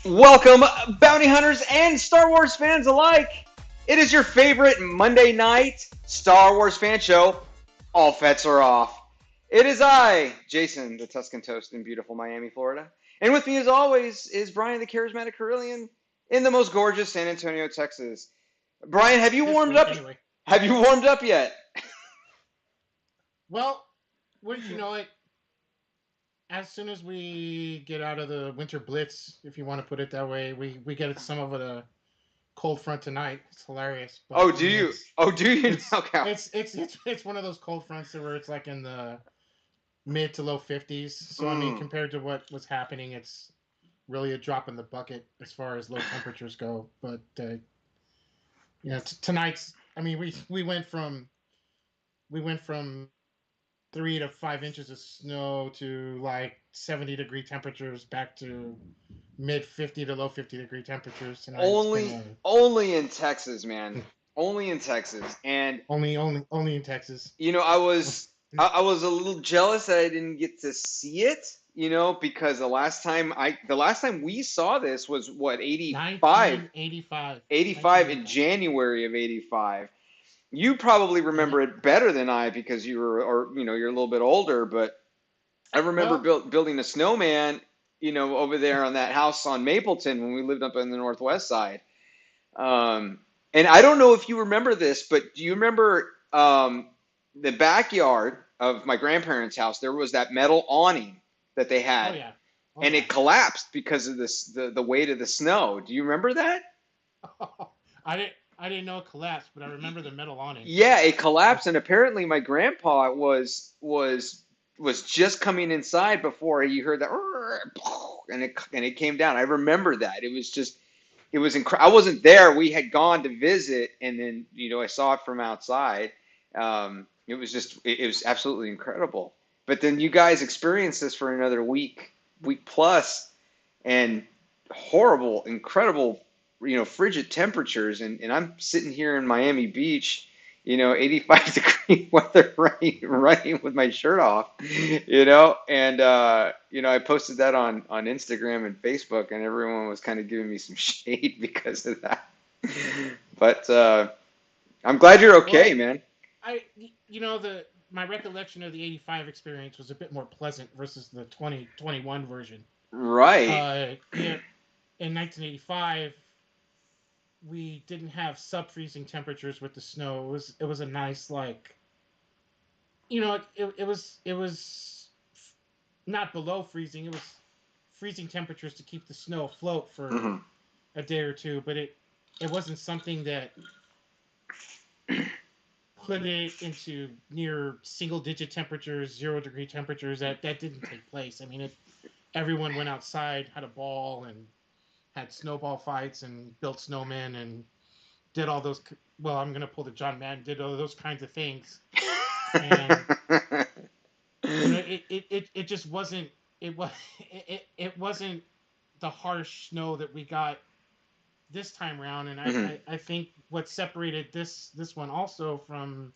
Welcome, bounty hunters and Star Wars fans alike. It is your favorite Monday night Star Wars fan show. All Fetts are off. It is I, Jason, the Tuscan Toast in beautiful Miami, Florida. And with me, as always, is Brian, the charismatic Carillion, in the most gorgeous San Antonio, Texas. Brian, have you This warmed week, up? anyway. Have you warmed up yet? Well, wouldn't you know it? As soon as we get out of the winter blitz, if you want to put it that way, we get some of the cold front tonight. It's hilarious, but Oh, I do mean you? Oh, do you? it's Okay. it's one of those cold fronts where it's like in the mid to low 50s. So I mean, Mm. compared to what was happening, it's really a drop in the bucket as far as low temperatures go. But tonight's. I mean, we went from 3 to 5 inches of snow to like 70-degree temperatures back to mid 50 to low 50-degree temperatures tonight. It's been Only in Texas, man. Only in Texas. And only in Texas. I was I was a little jealous that I didn't get to see it, because the last time we saw this was what, 85, 1985. 85 in 1985. January of 85. You probably And remember it better than I because you're a little bit older, but I remember well, building a snowman, over there on that house on Mapleton when we lived up in the Northwest side. And I don't know if you remember this, but do you remember the backyard of my grandparents' house? There was that metal awning that they oh had, yeah, oh and yeah. it collapsed because of the weight of the snow. Do you remember that? I didn't know it collapsed, but I remember the metal awning. Yeah, it It, collapsed, and apparently my grandpa was just coming inside before he heard that, and it came down. I remember that. It was incredible. I wasn't there. We had gone to visit, and then I saw it from outside. It was absolutely incredible. But then you guys experienced this for another week plus, and horrible, incredible, frigid temperatures, and I'm sitting here in Miami Beach, 85 degree weather, running with my shirt off, and I posted that on Instagram and Facebook, and everyone was kind of giving me some shade because of that. But I'm glad you're okay, well, man. I the my recollection of the 85 experience was a bit more pleasant versus the 2021 version. Right. Yeah, in 1985 we didn't have sub-freezing temperatures with the snow. It was a nice, like, it was not below freezing. It was freezing temperatures to keep the snow afloat for Hmm. a day or two, but it wasn't something that put it into near single digit temperatures, 0-degree temperatures. That didn't take place. I mean, everyone went outside, had a ball, and had snowball fights and built snowmen and did all those. Well, I'm gonna pull the John Madden. Did all those kinds of things, and it just wasn't. It was it wasn't the harsh snow that we got this time around, and Hmm. I think what separated this one also from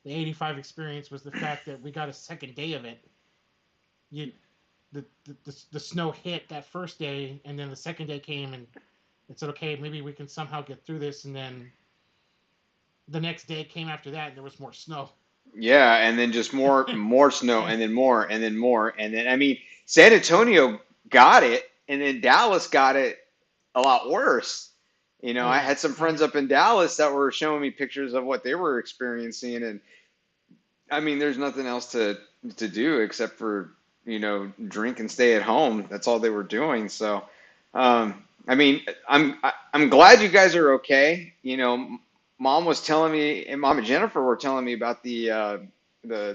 the 85 experience was the fact that we got a second day of it. You the snow hit that first day, and then the second day came, and it said, okay, maybe we can somehow get through this, and then the next day came after that, and there was more snow. Yeah, and then just more snow, And and then more, and then more, and then I mean, San Antonio got it, and then Dallas got it a lot worse. oh I yeah, had some I friends mean, up in Dallas that were showing me pictures of what they were experiencing, and I mean, there's nothing else to do except for drink and stay at home. That's all they were doing. So, I mean, I'm glad you guys are okay. Mom was telling me, and Mom and Jennifer were telling me about the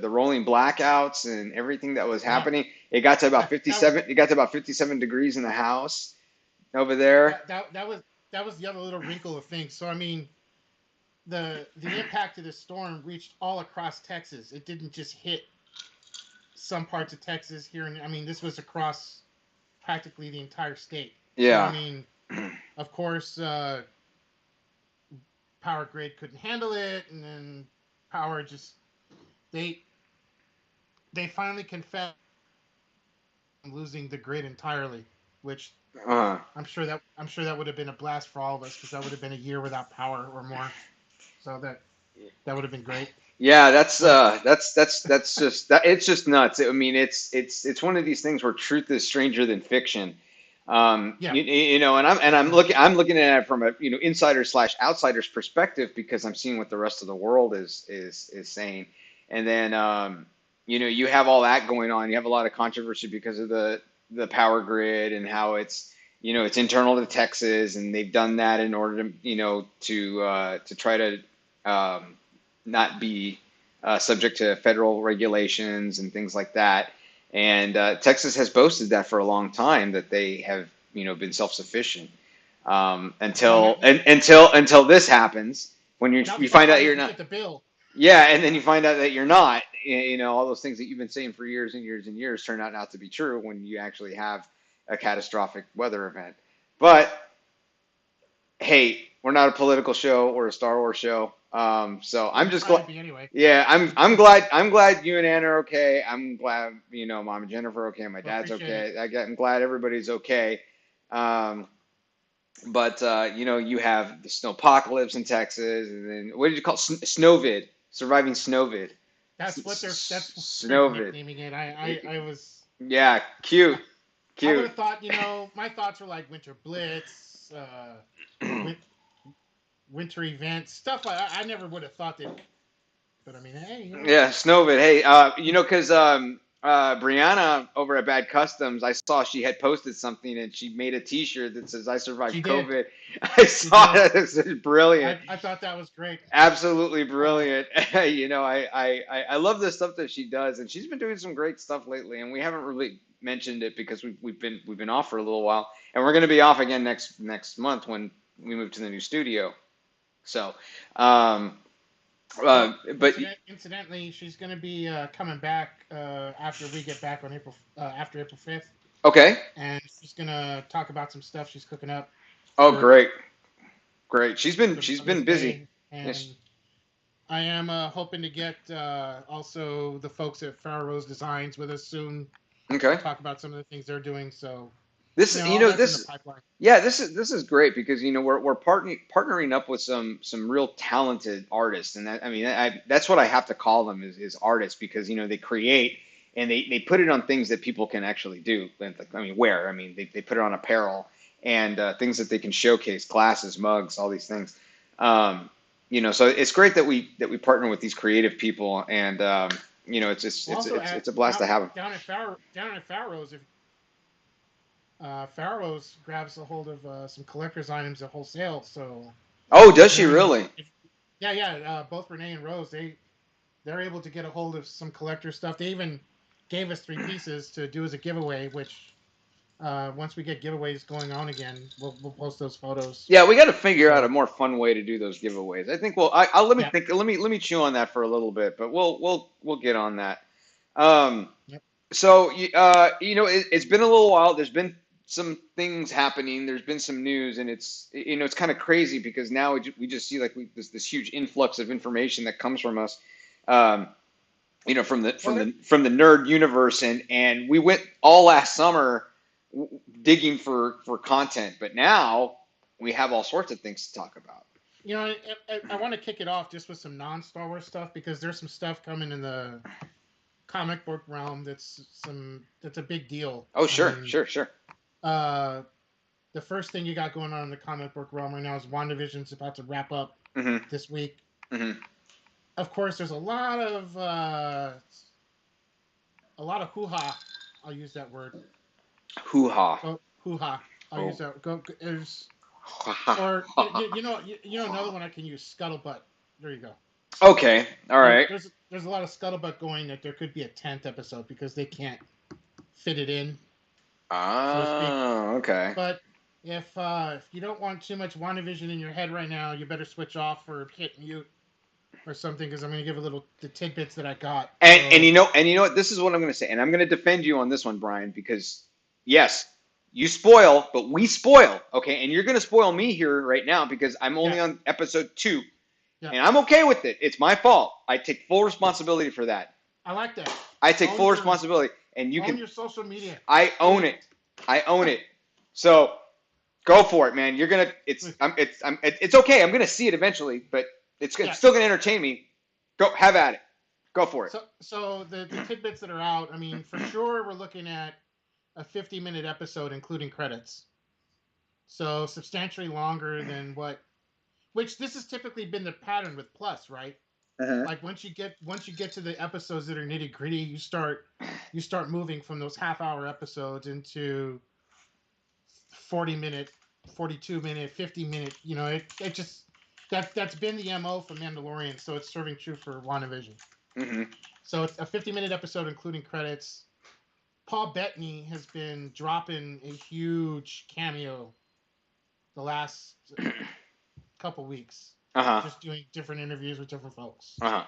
rolling blackouts and everything that was yeah, happening. It got to about that was 57. It got to about 57 degrees in the house over there. that was the other little wrinkle of things. So I mean, the impact of the storm reached all across Texas. It didn't just hit some parts of Texas here, and I mean, this was across practically the entire state. So I Yeah. mean, of course, power grid couldn't handle it, and then power just they they finally confessed losing the grid entirely, which Uh, I'm sure that would have been a blast for all of us because that would have been a year without power or more. So that would have been great. yeah, But that's just that it's just nuts. I mean, it's one of these things where truth is stranger than fiction. yeah, And definitely. I'm looking at it from a insider slash outsider's perspective because I'm seeing what the rest of the world is saying, and then you have all that going on. You have a lot of controversy because of the power grid and how it's internal to Texas, and they've done that in order to to try to um, not be subject to federal regulations and things like that. And Texas has boasted that for a long time that they have, been self-sufficient Well, until this happens when now you the find out surprise you're is not. get the bill. Yeah, and then you find out that you're not. All those things that you've been saying for years and years and years turn out not to be true when you actually have a catastrophic weather event. But hey, we're not a political show or a Star Wars show. So Well, I'm we just try glad. to be anyway. Yeah, I'm glad you and Anna are okay. I'm glad Mom and Jennifer are okay. My Well, dad's appreciate it. okay. I'm glad everybody's okay. Um, but you have the snowpocalypse in Texas, and then what did you call snowvid? Surviving snowvid. That's what they're Snowvid. nicknaming it. I was Yeah, cute, I would cute. have thought, my thoughts were like Winter Blitz, win, Winter events, stuff like I never would have thought that. But I mean, hey, Yeah, Snowvid. Hey, because Brianna over at Bad Customs, I saw she had posted something and she made a T-shirt that says "I she survived did, COVID." I she saw did. it. It's brilliant, I thought that was great. absolutely Uh, brilliant. I love the stuff that she does, and she's been doing some great stuff lately. And we haven't really mentioned it because we've been off for a little while, and we're going to be off again next month when we move to the new studio. So, um, well, but incidentally, she's going to be coming back after we get back on after April 5th, okay. and she's going to talk about some stuff she's cooking up Oh, for great. Great. She's been for she's Mother's been busy. Day, Yes. and I am hoping to get also the folks at Pharaoh's Designs with us soon to Okay. talk about some of the things they're doing. So, This all that's in the this pipeline. yeah, this is great because we're partnering up with some real talented artists, and that's what I have to call them is artists because they create and they put it on things that people can actually do. And, like, wear. They put it on apparel and things that they can showcase, glasses, mugs, all these things. So it's great that we partner with these creative people, and Well, also it's at a blast down to have them. down at Pharaoh's, if Pharaoh's grabs a hold of some collector's items at wholesale. So Oh, if does she you're in, really? if, yeah, yeah, both Renee and Rose, they're able to get a hold of some collector stuff. They even gave us 3 pieces to do as a giveaway, which once we get giveaways going on again, we'll post those photos. Yeah, we got to figure out a So more fun way to do those giveaways. I think I'll let me yeah, think. Let me chew on that for a little bit, but we'll get on that. Um, yep. so it's been a little while. There's been some things happening. There's been some news, and it's kind of crazy because now we just see like this huge influx of information that comes from us. Um, from the Well, from the from the nerd universe, and we went all last summer digging for content, but now we have all sorts of things to talk about. I want to kick it off just with some non-Star Wars stuff because there's some stuff coming in the comic book realm that's a big deal. Oh, I sure, mean, sure, sure. uh, the first thing you got going on in the comic book realm right now is WandaVision's about to wrap up Hmm. this week. Hmm. Of course, there's a lot of hoo-ha. I'll use that word. Hoo ha. Go hoo-ha. I'll use Oh. that. Go. There's or another one I can use, scuttlebutt. There you go. Okay, all There, right. there's a lot of scuttlebutt going that there could be a 10th episode because they can't fit it in, so to speak. Ah, okay. But if you don't want too much WandaVision in your head right now, you better switch off or hit mute or something because I'm going to give a little the tidbits that I got. And So what, this is what I'm going to say, and I'm going to defend you on this one, Brian, because yes, you spoil, but we spoil, okay? And you're going to spoil me here right now because I'm yeah, only on episode 2, yeah, and I'm okay with it. It's my fault. I take full responsibility for that. I like that. I take Own full your responsibility, and you own can. your social media. I Do own it. it. I own it. So go for it, man. You're gonna. It's okay. I'm gonna see it eventually, but it's Yeah. still gonna entertain me. Go have at it. Go for it. So the tidbits that are out, I mean, for sure we're looking at a 50-minute episode including credits. So substantially longer than what, which this has typically been the pattern with Plus, right? Uh-huh. Like once you get to the episodes that are nitty gritty, you start moving from those half-hour episodes into 40-minute, 42-minute, 50-minute. It just that's been the MO for Mandalorian, so it's serving true for WandaVision. Mm-hmm. So it's a 50-minute episode including credits. Paul Bettany has been dropping a huge cameo the last couple weeks, Uh-huh. just doing different interviews with different folks. Uh-huh.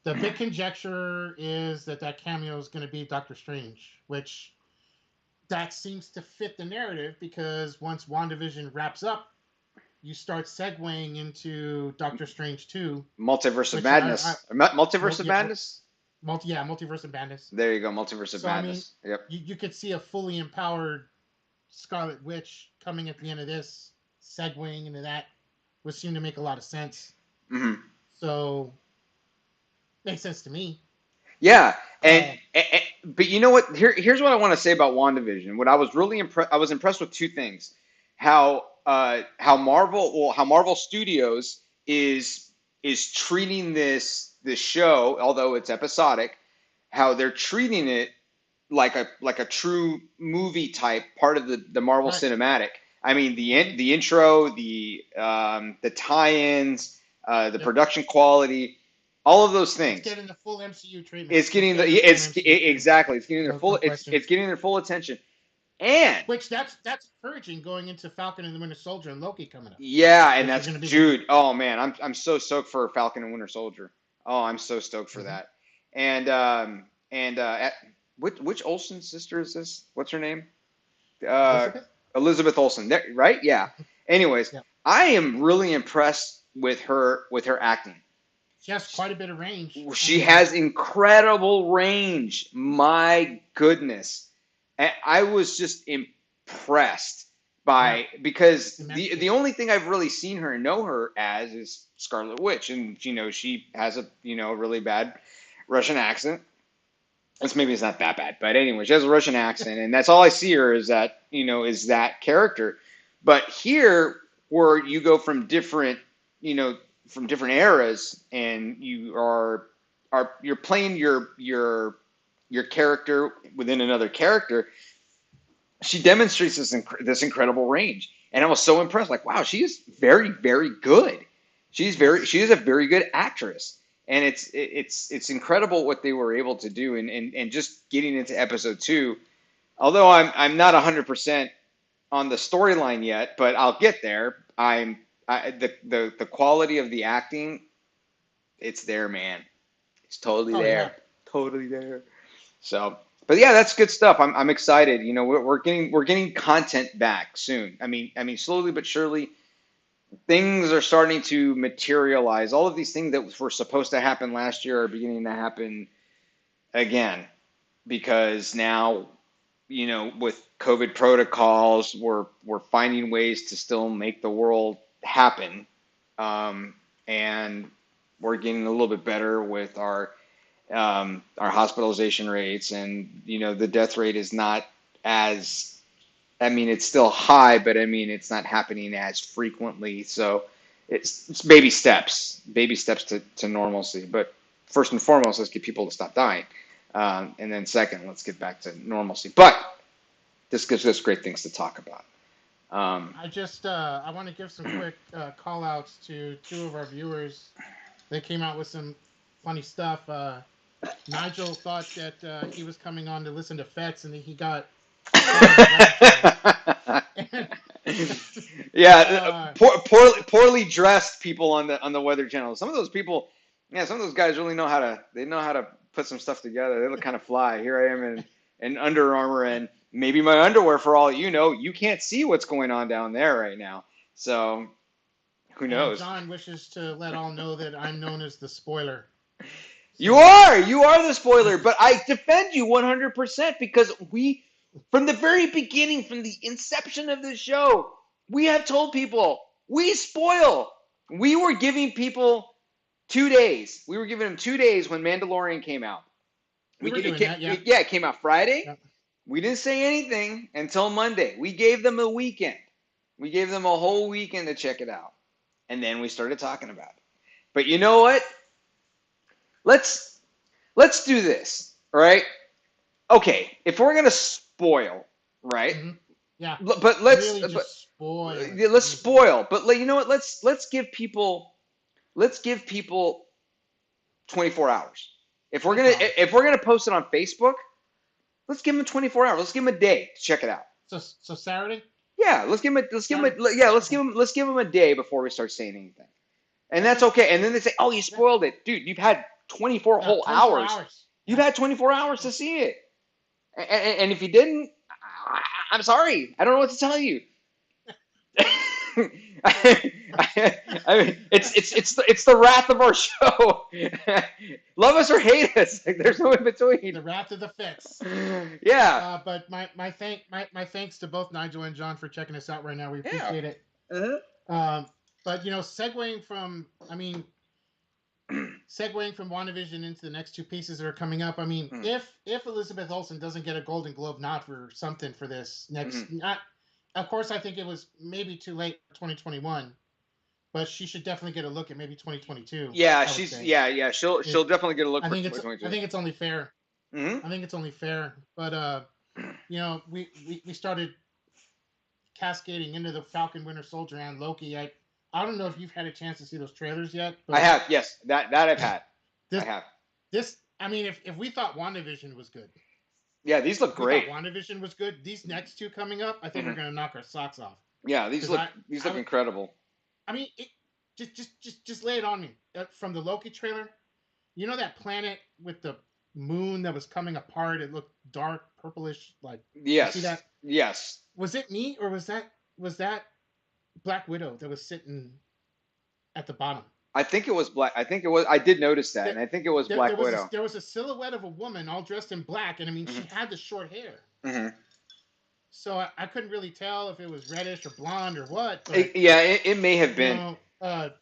The big conjecture is that cameo is going to be Doctor Strange, which that seems to fit the narrative because once WandaVision wraps up, you start segueing into Doctor Strange 2, Multiverse of which Madness. Multiverse of yeah, Madness? Multiverse of Madness. There you go, Multiverse of So I mean, Madness. Yep. you could see a fully empowered Scarlet Witch coming at the end of this, segueing into that, would seem to make a lot of sense. Mm-hmm. So makes sense to me. Yeah, and, Uh, but you know what? Here's what I want to say about WandaVision. What I was really impressed, I was impressed with two things: how Marvel Studios is treating this show, although it's episodic, how they're treating it like a true movie type part of the Marvel right. Cinematic. I mean, the intro, the tie-ins, the Yep. production quality, all of those It's things. getting the full MCU treatment. It's getting the getting the full it's MCU treatment. exactly it's getting their No full question. it's getting their full attention. And Which that's encouraging going into Falcon and the Winter Soldier and Loki coming up, yeah, and which are that's going to be the. dude. Oh man, I'm so stoked for Falcon and Winter Soldier. Oh, I'm so stoked for Mhm. that. And which Olsen sister is this? What's her name? Uh, Elizabeth. Elizabeth Olsen, right? Yeah. Anyways, Yeah, I am really impressed with her acting. she has quite a bit of range. I She mean, has incredible range. My goodness. I was just impressed yeah, by because the immensely. only thing I've really seen her and know her as is Scarlet Witch, and she has a really bad Russian accent. Maybe it's not that bad, but anyway, she has a Russian accent, and that's all I see her is that character. But here, where you go from different eras, and you're playing your character within another character, she demonstrates this incredible range, and I was so impressed. Like, wow, she is very, very good. Yes. She is a very good actress, and it's incredible what they were able to do, and just getting into episode two. Although I'm not 100% on the storyline yet, but I'll get there. The quality of the acting, it's there, man. It's totally Oh yeah. there, totally there. So, but yeah, that's good stuff. I'm excited. We're getting content back soon. I mean, slowly but surely, things are starting to materialize. All of these things that were supposed to happen last year are beginning to happen again because now, with COVID protocols, we're finding ways to still make the world happen, and we're getting a little bit better with our hospitalization rates, and the death rate is not as, I mean, it's still high, but I mean, it's not happening as frequently. So it's baby steps to normalcy. But first and foremost, let's get people to stop dying. And then second, let's get back to normalcy. But this gives us great things to talk about. Um, I want to give some quick call outs to two of our viewers. They came out with some funny stuff. Nigel thought that he was coming on to listen to Fetts, and he got put on the weather channel. And, yeah, uh, poorly dressed people on the Weather Channel. Some of those people, yeah, some of those guys really know how to put some stuff together. They look kind of fly. Here I am in Under Armour and maybe my underwear. For all you can't see what's going on down there right now. So who and knows? John wishes to let all know that I'm known as the spoiler. You So are the spoiler, but I defend you 100% because From the very beginning, from the inception of the show, we have told people we spoil. We were giving people 2 days. We were giving them 2 days when Mandalorian came out. We were doing that, yeah. Yeah, it came out Friday. Yeah. We didn't say anything until Monday. We gave them a weekend. We gave them a whole weekend to check it out. And then we started talking about it. But you know what? Let's let's do this, all right? Okay, if we're gonna spoil, right? Mm-hmm. Yeah. But Really just spoil it. let's spoil. But you know what? Let's give people 24 hours. If we're gonna post it on Facebook, let's give them 24 hours. Let's give them a day to check it out. So Saturday? Yeah, let's give them let's give them a day before we start saying anything. And that's okay. And then they say, "Oh, you spoiled it." Dude, you've had 24 whole 24 hours. hours. You've had 24 hours to see it. And if you didn't, I'm sorry. I don't know what to tell you. I mean, it's the wrath of our show. Love us or hate us. Like, there's no in between. The wrath of the Fetts. Yeah. But my thanks to both Nigel and John for checking us out right now. We appreciate it. Uh-huh. But segueing from WandaVision into the next two pieces that are coming up. I mean, if Elizabeth Olsen doesn't get a Golden Globe nod for something for this next, of course, I think it was maybe too late for 2021, but she should definitely get a look at maybe 2022. Yeah, she'll definitely get a look for 2022. I think it's only fair. Mm-hmm. I think it's only fair. But we started cascading into the Falcon Winter Soldier and Loki. I don't know if you've had a chance to see those trailers yet. But I have, yes. That I've had. I have. I mean, if we thought WandaVision was good. Yeah, these look great. WandaVision was good. These next two coming up, I think are going to knock our socks off. Yeah, these look incredible. I mean, just lay it on me. From the Loki trailer, you know that planet with the moon that was coming apart? It looked dark, purplish, like. Yes. You see that? Yes. Was it me or was that Black Widow that was sitting at the bottom? I think it was Black. I did notice that, and I think it was Black Widow. There was a silhouette of a woman all dressed in black, and I mean, she had the short hair. Mm-hmm. So I couldn't really tell if it was reddish or blonde or what. But, it may have been. But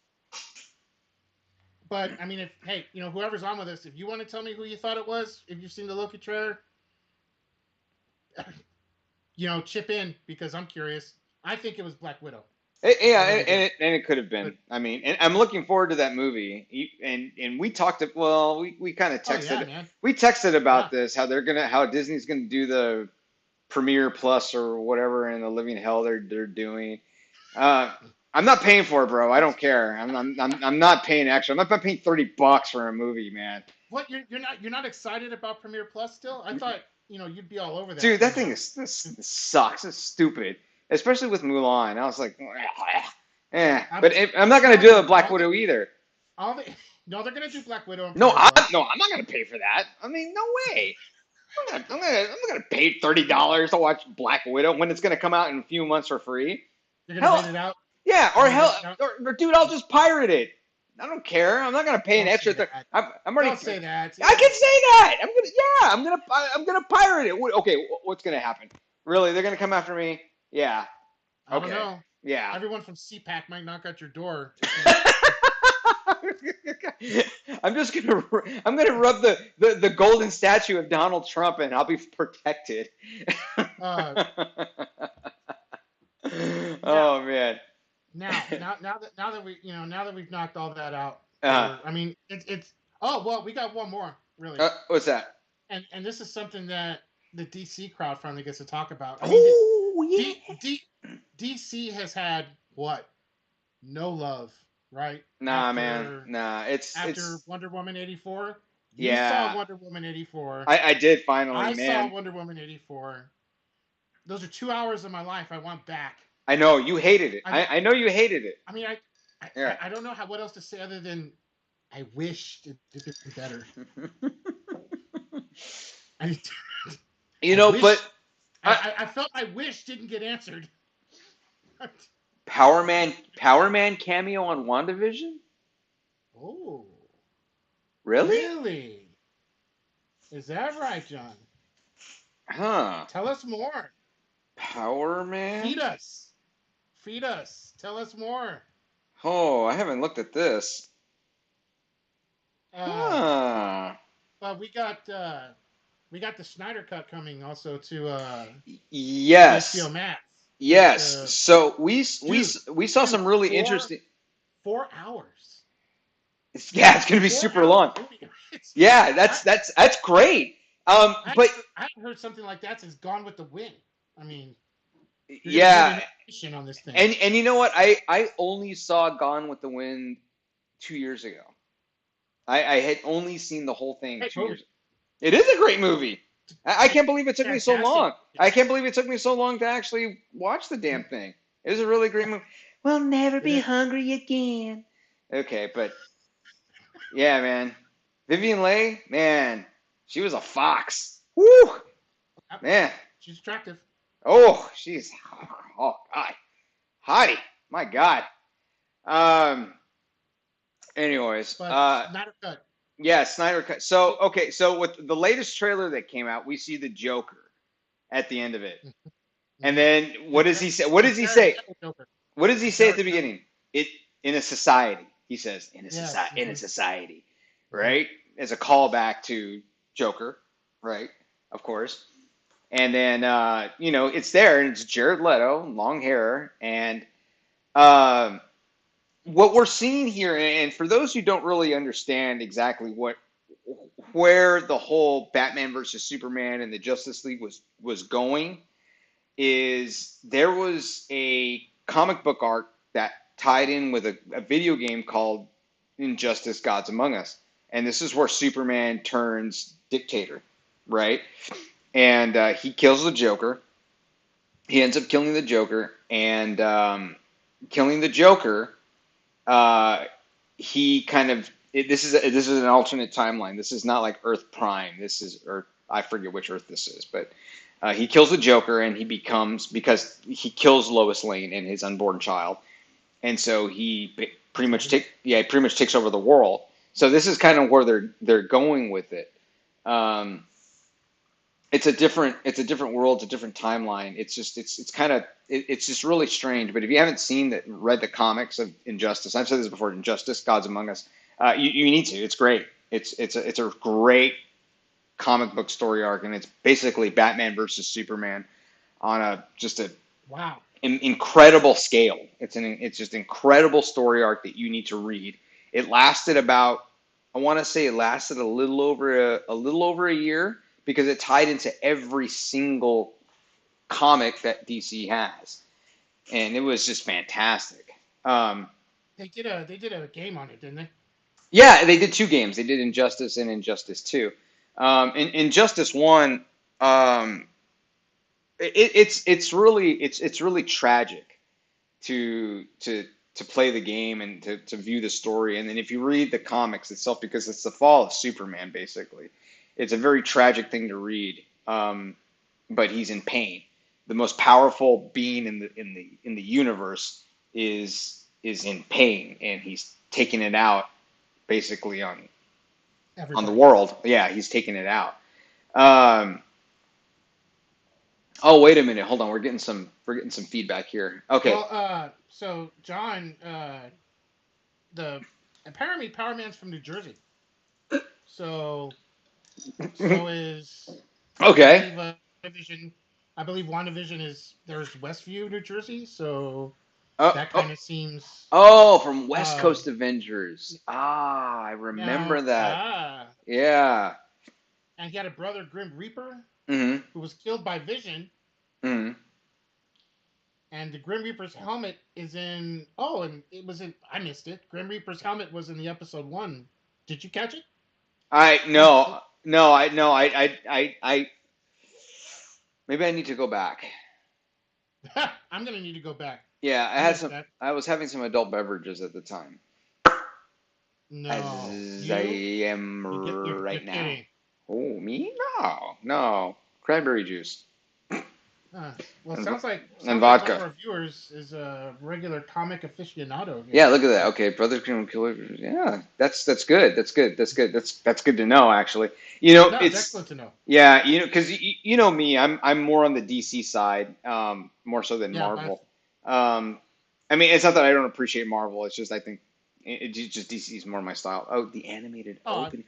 I mean, whoever's on with us, if you want to tell me who you thought it was, if you've seen the Loki trailer, chip in because I'm curious. I think it was Black Widow. It could have been. I mean, and I'm looking forward to that movie. And we talked. We kind of texted. We texted about this. How Disney's gonna do the Premiere Plus or whatever, and the living hell they're doing. I'm not paying for it, bro. I don't care. I'm not paying extra. I'm not paying $30 for a movie, man. What you're not excited about Premiere Plus still? I thought you'd be all over that. Dude, that thing this sucks. It's stupid. Especially with Mulan, I was like, But I'm not gonna do a Black Widow either. No, they're gonna do Black Widow. No, I'm not gonna pay for that. I mean, no way. I'm gonna pay $30 to watch Black Widow when it's gonna come out in a few months for free. You're gonna rent it out? Yeah, or dude, I'll just pirate it. I don't care. I'm not gonna pay an extra. I'm already. Don't say that. I can say that. I'm gonna pirate it. Okay, what's gonna happen? Really, they're gonna come after me? Yeah. I don't know. Yeah. Everyone from CPAC might knock at your door. I'm gonna rub the golden statue of Donald Trump and I'll be protected. Oh man. Now that we've knocked all that out, I mean it's we got one more really. What's that? And this is something that the DC crowd finally gets to talk about. I mean, DC has had what? No love, right? Nah, After Wonder Woman 84. Yeah. You saw Wonder Woman 84. I did finally, I man. saw Wonder Woman 84. Those are 2 hours of my life I want back. I know you hated it. I know you hated it. I mean, I don't know what else to say other than I wished it could be better. I felt my wish didn't get answered. Power Man cameo on WandaVision? Oh. Really? Really? Is that right, John? Huh. Tell us more. Power Man? Feed us. Feed us. Tell us more. Oh, I haven't looked at this. Uh, Huh. but we got the Snyder cut coming also to HBO Yes. Max with Yes. So dude, we saw dude some really four interesting. 4 hours. Yeah, it's gonna be Four super hour long. movie, guys. Yeah, I that's great. But I heard something like that is Gone with the Wind. I mean, you're gonna get yeah, an animation on this thing. and you know what? I only saw Gone with the Wind 2 years ago. I had only seen the whole thing Great 2 years. movie. It is a great movie. I Great, can't believe it took me so fantastic. long. I can't believe it took me so long to actually watch the damn thing. It was a really great movie. We'll never It be is. hungry again. Okay, but yeah, man. Vivian Leigh, man, she was a fox. Woo, Yep, man. she's attractive, Oh, she's oh God, hottie. My God. Um. Anyways, but Snyder cut. yeah, Snyder cut. So okay, so with the latest trailer that came out, we see the Joker at the end of it, and Mm-hmm. then The what does he say? What the does he Jared say? Leto Joker. What does he The say at Jared the Leto. beginning? It in a society. He says in a Yes. society. In a society, Mm-hmm. right? As a callback to Joker, right? Of course. And then it's there, and it's Jared Leto, long hair, and um, what we're seeing here, and for those who don't really understand exactly where the whole Batman versus Superman and the Justice League was going, is there was a comic book arc that tied in with a video game called Injustice: Gods Among Us, and this is where Superman turns dictator, right? And he kills the Joker. He ends up killing the Joker, and killing the Joker, uh, he kind of this is an alternate timeline. This is not like Earth Prime. This is, or I forget which Earth this is, but he kills the Joker, and he becomes, because he kills Lois Lane and his unborn child, and so he pretty much takes over the world. So this is kind of where they're going with it. Um, it's a different world, it's a different timeline. It's kind of it's just really strange. But if you haven't read the comics of Injustice, I've said this before, Injustice: Gods Among Us, you need to. It's great. It's a great comic book story arc, and it's basically Batman versus Superman on a just a Wow. incredible scale. It's just incredible story arc that you need to read. It lasted about, I want to say it lasted a little over a year, because it tied into every single comic that DC has, and it was just fantastic. They did a game on it, didn't they? Yeah, they did two games. They did Injustice and Injustice Two. In Injustice One, um, it's really tragic to play the game and to view the story. And then if you read the comics itself, because it's the fall of Superman, basically, it's a very tragic thing to read. But he's in pain. The most powerful being in the universe is in pain, and he's taking it out basically on the Everybody. world. Yeah, he's taking it out. Um, oh, wait a minute. Hold on. We're getting some feedback here. Okay. Well, so John, the apparently Power Man's from New Jersey, so so is I Okay. believe Division. I believe WandaVision is there's Westview, New Jersey, so Oh, that oh, kind of seems. oh, from West Um, Coast Avengers. Ah, I remember now, that. Yeah. and he had a brother, Grim Reaper, Mm-hmm. who was killed by Vision, Mm-hmm. and the Grim Reaper's helmet is in. Oh, and it was in. I missed it. Grim Reaper's helmet was in the episode one. Did you catch it? I It was. It, no no I no I maybe I need to go back. I'm gonna need to go back. Yeah, I missed that. I was having some adult beverages at the time, No, as I you am you're right now. kidding. Oh, me? No, no. Cranberry juice. Uh, well, and sounds like one of vodka. our viewers is a regular comic aficionado Yeah, here. look at that. So, Okay, brother criminal killer. Yeah, that's good. That's good. That's good to know. Actually, no, it's it's excellent to know. yeah, because you know me, I'm more on the DC side, more so than Yeah, but Marvel. Um, I mean, it's not that I don't appreciate Marvel. It's just I think just DC is more my style. Oh, the animated oh, opening.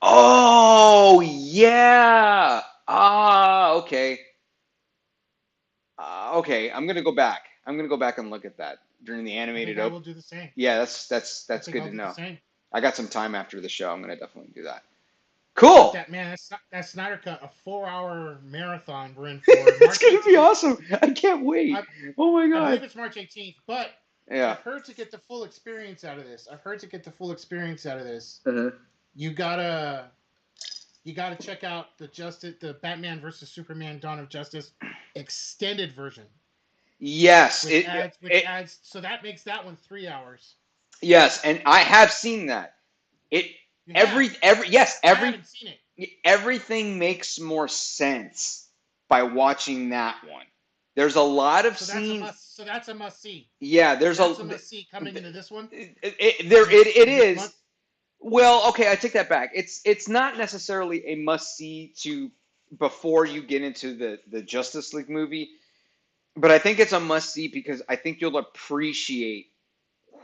Oh yeah. Ah, okay. Okay, I'm gonna go back. I'm gonna go back and look at that during the I think animated I op. will do the same. Yeah, I that's think good I'll to do the know. same. I got some time after the show. I'm gonna definitely do that. But Cool. that man, that Snyder Cut, a 4 hour marathon we're in for It's March gonna be 18th. awesome. I can't wait. I Oh my I god. believe it's March 18th, but Yeah. I've heard to get the full experience out of this. I've heard to get the full experience out of this. Uh-huh. You gotta you gotta check out the Batman versus Superman Dawn of Justice extended version, Yes. which It adds so that makes that one 3 hours. yes, and I have seen that. It You have. every yes, I haven't seen it. everything makes more sense by watching that one. There's a lot of scenes. So that's a must see. Yeah, So that's a must see coming into this one. it This month. is. Well, okay, I take that back. It's not necessarily a must see to before you get into the Justice League movie, but I think it's a must see because I think you'll appreciate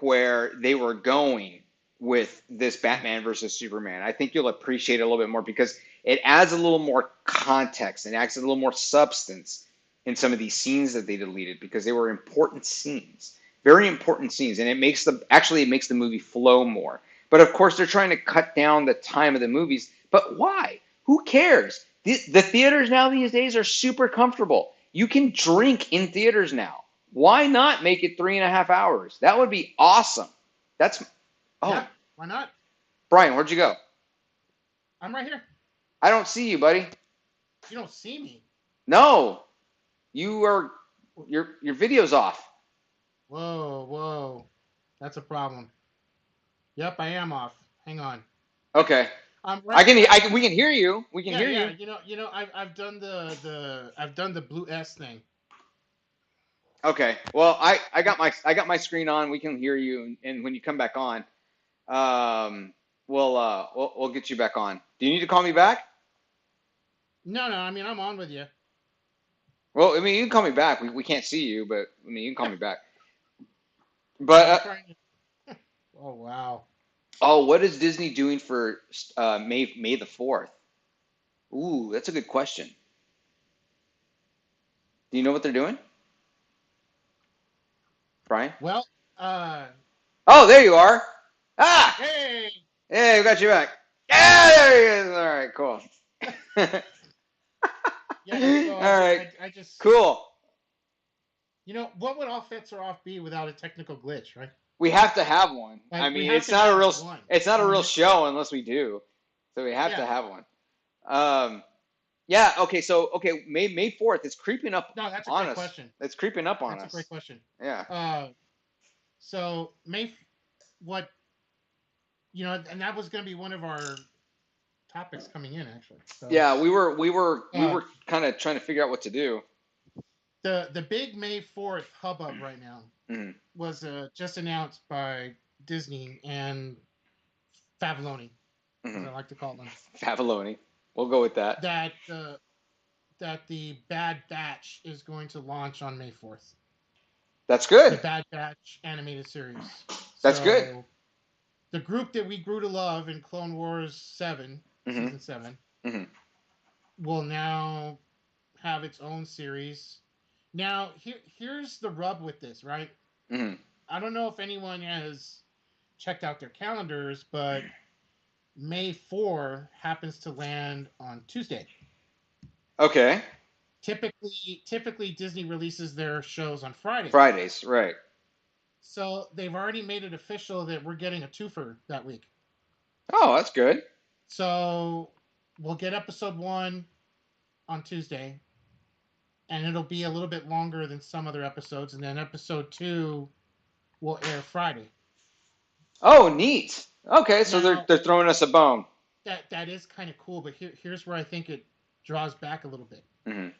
where they were going with this Batman versus Superman. I think you'll appreciate it a little bit more because it adds a little more context and adds a little more substance in some of these scenes that they deleted because they were important scenes, very important scenes, and it makes the movie flow more. But of course, they're trying to cut down the time of the movies. But why? Who cares? The theaters now these days are super comfortable. You can drink in theaters now. Why not make it 3.5 hours? That would be awesome. That's Yeah. oh, Why not? Brian, where'd you go? I'm right here. I don't see you, buddy. You don't see me. No, you are your video's off. Whoa, whoa. That's a problem. Yep, I am off. Hang on. Okay, I'm right. we can hear you. We can Yeah, hear yeah. you. I've done I've done the blue S thing. Okay. Well, I got my screen on. We can hear you, and when you come back on, we'll get you back on. Do you need to call me back? No, no. I mean, I'm on with you. Well, I mean, you can call me back. We can't see you, but I mean, you can call me back. Yeah, But I'm trying to. Oh wow. oh, what is Disney doing for May the 4th? Ooh, that's a good question. Do you know what they're doing, Brian? Well, uh, Oh, there you are. Ah, hey. hey, we got you back. Yeah, there he is. All right, cool. Yeah. So All right, I just cool. what would all Fets are off be without a technical glitch, right? We have to have one. I Like we mean, have to have one. it's not a I real mean, show unless we do. So we have to yeah. have one. Um, yeah. Okay. So okay, May 4th. It's creeping up No, that's a on great us. question. It's creeping up on That's a us. great question. Yeah. Uh, so what and that was going to be one of our topics coming in actually. So Yeah. We uh, were kind of trying to figure out what to do. the big May 4th hubbub right now Mhm. was just announced by Disney and Favaloni, as Mhm. I like to call them, Favaloni. We'll go with that. that the Bad Batch is going to launch on May 4th. That's The good. Bad Batch animated series. That's good. So the group that we grew to love in Clone Wars 7, Mhm. season 7, Mhm. will now have its own series. Now, here's the rub with this, right? Mhm. I don't know if anyone has checked out their calendars, but May 4 happens to land on Tuesday. Okay. Typically Disney releases their shows on Friday. Fridays, right? So they've already made it official that we're getting a twofer that week. Oh, that's good. So we'll get episode 1 on Tuesday, and it'll be a little bit longer than some other episodes, and then episode 2 will air Friday. Oh, neat. Okay, so Now they're throwing us a bone. that is kind of cool, but here's where I think it draws back a little bit. Mhm.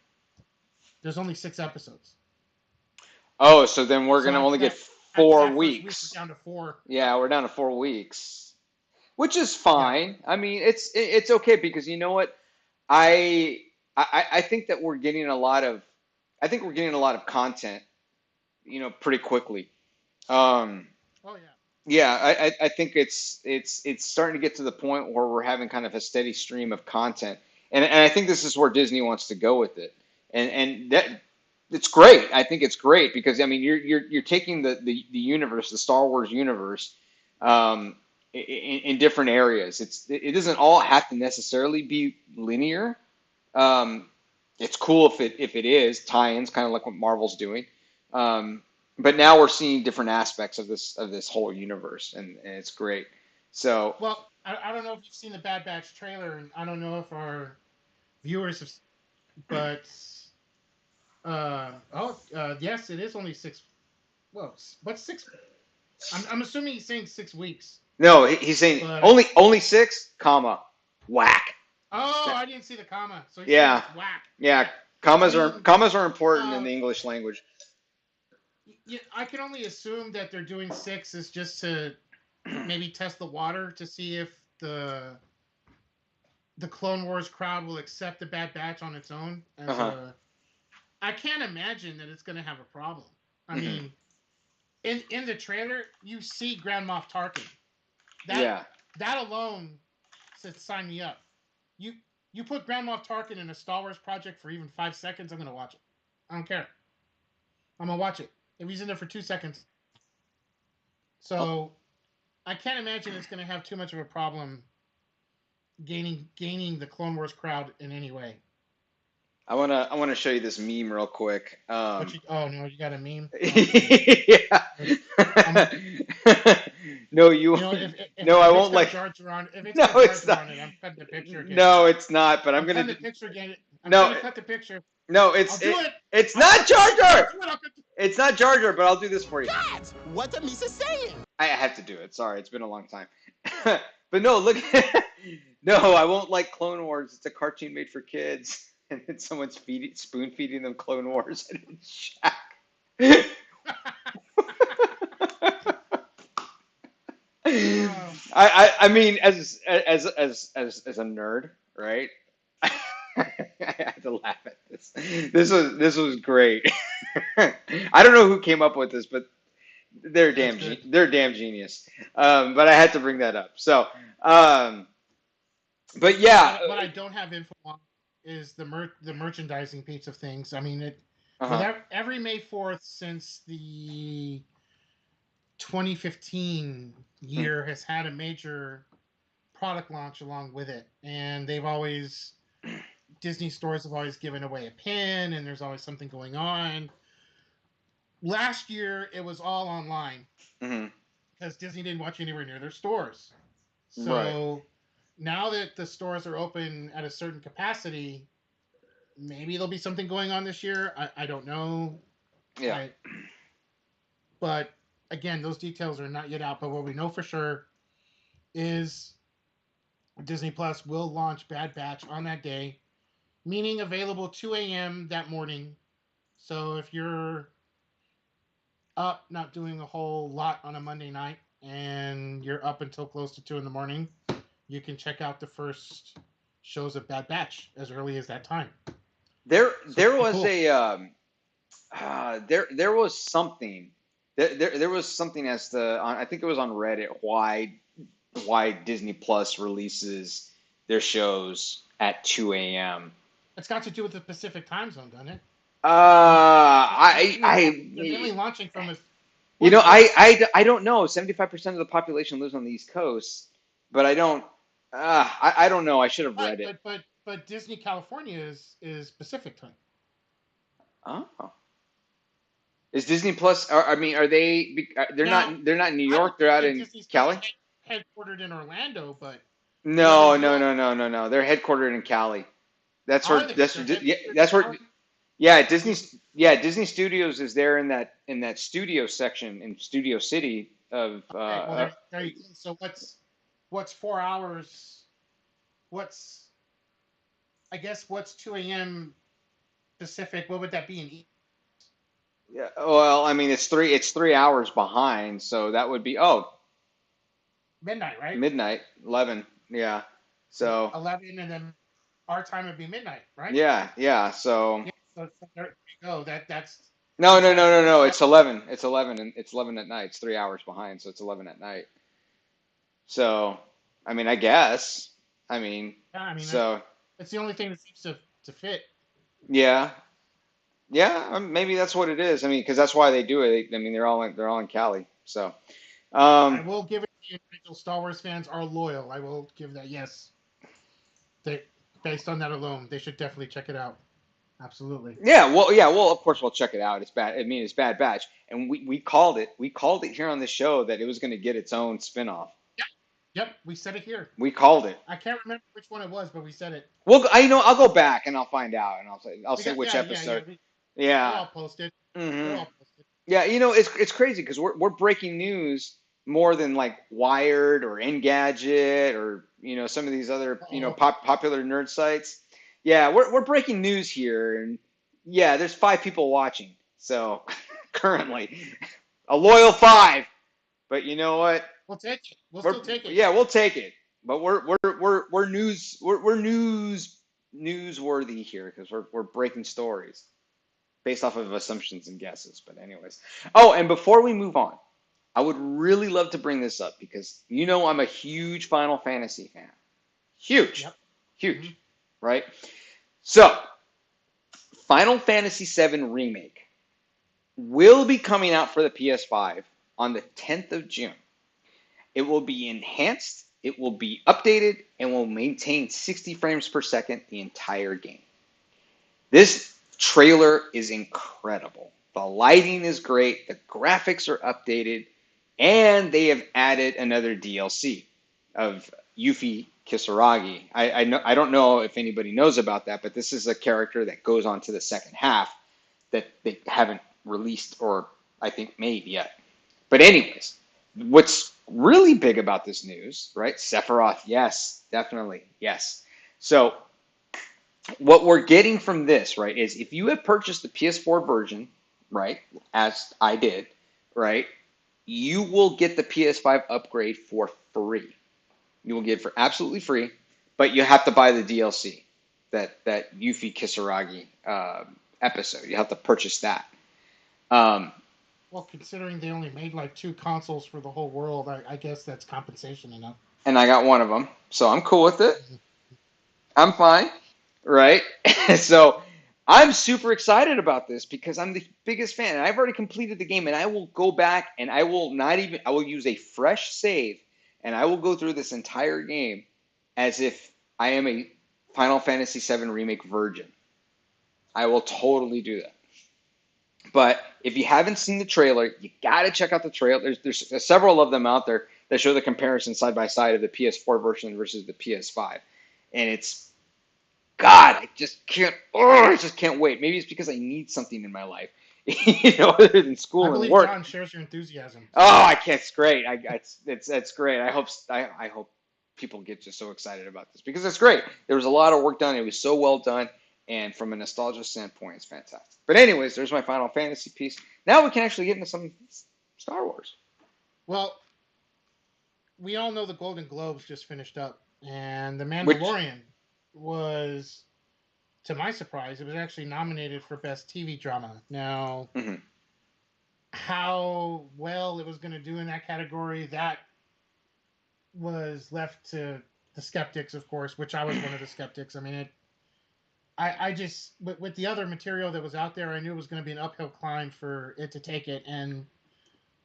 There's only 6 episodes. Oh, so then we're So gonna only get after four that first week, we're weeks. down to 4. Yeah, we're down to 4 weeks, which is Yeah. fine. I mean, it's okay because you know what? I I think that we're getting a lot of I think we're getting a lot of content, pretty quickly. Um, Oh yeah. yeah, I think it's starting to get to the point where we're having kind of a steady stream of content, and I think this is where Disney wants to go with it, and that it's great. I think it's great because I mean you're taking the universe, the Star Wars universe, in different areas. It doesn't all have to necessarily be linear. Um, it's cool if it is tie-ins, kind of like what Marvel's doing. Um, but now we're seeing different aspects of this whole universe, and it's great. So Well, I don't know if you've seen the Bad Batch trailer, and I don't know if our viewers have, but yes, it is only 6. Well, what's 6? I'm assuming he's saying 6 weeks, no, he's saying but only six, comma whack. oh, I didn't see the comma, so he's saying Yeah, it's whack. yeah. Okay, I Commas are mean, commas are important in uh, the English language. I can only assume that they're doing 6 is just to maybe test the water to see if the Clone Wars crowd will accept the Bad Batch on its own Uh as huh. a. I can't imagine that it's going to have a problem. I Hmm. mean, in the trailer, you see Grand Moff Tarkin. That Yeah. that alone says sign me up. You you put Grand Moff Tarkin in a Star Wars project for even 5 seconds, I'm gonna watch it. I don't care. I'm gonna watch it. If he's in there for 2 seconds, Oh, so I can't imagine it's gonna have too much of a problem gaining the Clone Wars crowd in any way. I wanna show you this meme real quick. What you? Oh no, you got a meme. Oh, okay. Yeah. I'm. No, you. You know, No, I if it's won't got like. Jar Jar on, if it's No, got Jar it's Jar not. on it, I'm cutting the picture again. No, it's not. But I'm I'm gonna. cutting the picture again. I'm No, gonna cut the picture. no, I'll it's do it. it's I'll not cut the Jar picture. I'll Jar. do it. I'll cut the... It's not Jar Jar. But I'll do this for you. That's what the Misa's saying. I have to do it. Sorry, it's been a long time. But no, look. No, I won't like Clone Wars. It's a cartoon made for kids, and then someone's spoon feeding them Clone Wars, and it's Shaq. Oh, I mean, as a nerd, right? I had to laugh at this. This was great. I don't know who came up with this, but that's good. they're damn genius. But I had to bring that up. So, um, but yeah, What I don't have info on is the merchandising piece of things. I mean, with uh-huh. every May 4th since the 2015 Hmm. year has had a major product launch along with it, and they've always Disney stores have always given away a pin, and there's always something going on. Last year, it was all online Hmm. because Disney didn't want you anywhere near their stores. Right. So now that the stores are open at a certain capacity, maybe there'll be something going on this year. I don't know. Yeah. I but again, those details are not yet out. But what we know for sure is Disney Plus will launch Bad Batch on that day, meaning available 2 a.m. that morning. So if you're up, not doing a whole lot on a Monday night, and you're up until close to 2 in the morning, you can check out the first shows of Bad Batch as early as that time. So There pretty was cool. there was something there was something as the I think it was on Reddit why Disney Plus releases their shows at 2 a.m. It's got to do with the Pacific time zone, doesn't it? I They're mainly I launching from a you know what's I don't know. 75% of the population lives on the East Coast, but I don't. I don't know. I should have right, read it. but Disney California is Pacific time. Oh, is Disney Plus? I mean, are they? They're Now, not. They're not in New I would York. They're think out that in Disney's Cali. probably headquartered in Orlando, but wherever No, you no, are, no, no, no, no. They're headquartered in Cali. That's are where. they? That's They're yeah. headquartered in That's where. Cali. Yeah, Disney. Disney's. Yeah, Disney Studios is there in that studio section in Studio City of. Okay, well there you go. So what's 4 hours? What's I guess what's 2 a.m. Pacific, what would that be in Yeah. Well, I mean, it's 3 hours behind, so that would be midnight, right? midnight, 11. Yeah. So 11, and then our time would be midnight, right? yeah, yeah. So Yeah. So there you go. That's no, since no, no, that's no, that's no. seven. It's 11. It's 11, and it's 11 at night. It's 3 hours behind, so it's 11 at night. So, I mean, I guess. I mean, Yeah, I mean so that's the only thing that seems to fit. yeah, yeah. Maybe that's what it is. I mean, because that's why they do it. I mean, they're all in Cali. So, I um, will give it to you. Nigel. Star Wars fans are loyal. I will give that. Yes, they based on that alone, they should definitely check it out. Absolutely. yeah. Well, of course we'll check it out. It's bad. I mean, it's Bad Batch, and we called it. We called it here on the show that it was going to get its own spinoff. Yep. Yep. We said it here. We called it. I can't remember which one it was, but we said it. Well, I'll go back and I'll find out, and I'll We say got which yeah. episode. They're Yeah. all posted. They're Hmm. all posted. Yeah, it's crazy because we're breaking news more than like Wired or Engadget or some of these other Uh-oh. popular nerd sites. Yeah, we're breaking news here, and yeah, there's 5 people watching. So currently, a loyal 5. But you know what? We'll take it. We'll We're still take it. Yeah, we'll take it. But we're newsworthy here because we're breaking stories based off of assumptions and guesses. But anyways, and before we move on, I would really love to bring this up because I'm a huge Final Fantasy fan. Huge, Yep. Hmm. huge, right? So, Final Fantasy VII Remake will be coming out for the PS5 on the 10th of June. It will be enhanced, it will be updated, and will maintain 60 frames per second the entire game. This trailer is incredible. The lighting is great, the graphics are updated, and they have added another DLC of Yuffie Kisaragi. I don't know if anybody knows about that, but this is a character that goes on to the second half that they haven't released or I think made yet. But anyways, what's really big about this news, right? Sephiroth, yes, definitely, yes. So what we're getting from this, right, is if you have purchased the PS4 version, right, as I did, right, you will get the PS5 upgrade for free. You will get it for absolutely free, but you have to buy the DLC, that Yuffie Kisaragi episode. You have to purchase that. Um, Well, considering they only made like 2 consoles for the whole world, I guess that's compensation enough. and I got one of them, so I'm cool with it. Mhm. I'm fine, right? So I'm super excited about this because I'm the biggest fan, and I've already completed the game, and I will go back and I will use a fresh save, and I will go through this entire game as if I am a Final Fantasy VII Remake virgin. I will totally do that. But if you haven't seen the trailer, you got to check out the trailer. There's several of them out there that show the comparison side by side of the PS4 version versus the PS5, and it's God, I just can't wait. Maybe it's because I need something in my life, other than I school and believe work. John shares your enthusiasm. Oh, So I can't. It's great. It's great. I hope people get just so excited about this because it's great. There was a lot of work done. It was so well done, and from a nostalgia standpoint, it's fantastic. But anyways, there's my Final Fantasy piece. Now we can actually get into some Star Wars. well, we all know the Golden Globes just finished up, and The Which Mandalorian was, to my surprise, it was actually nominated for Best TV Drama. Now, mhm. how well it was going to do in that category, that was left to the skeptics, of course, which I was one of the skeptics. I mean, I just, with the other material that was out there, I knew it was going to be an uphill climb for it to take it, and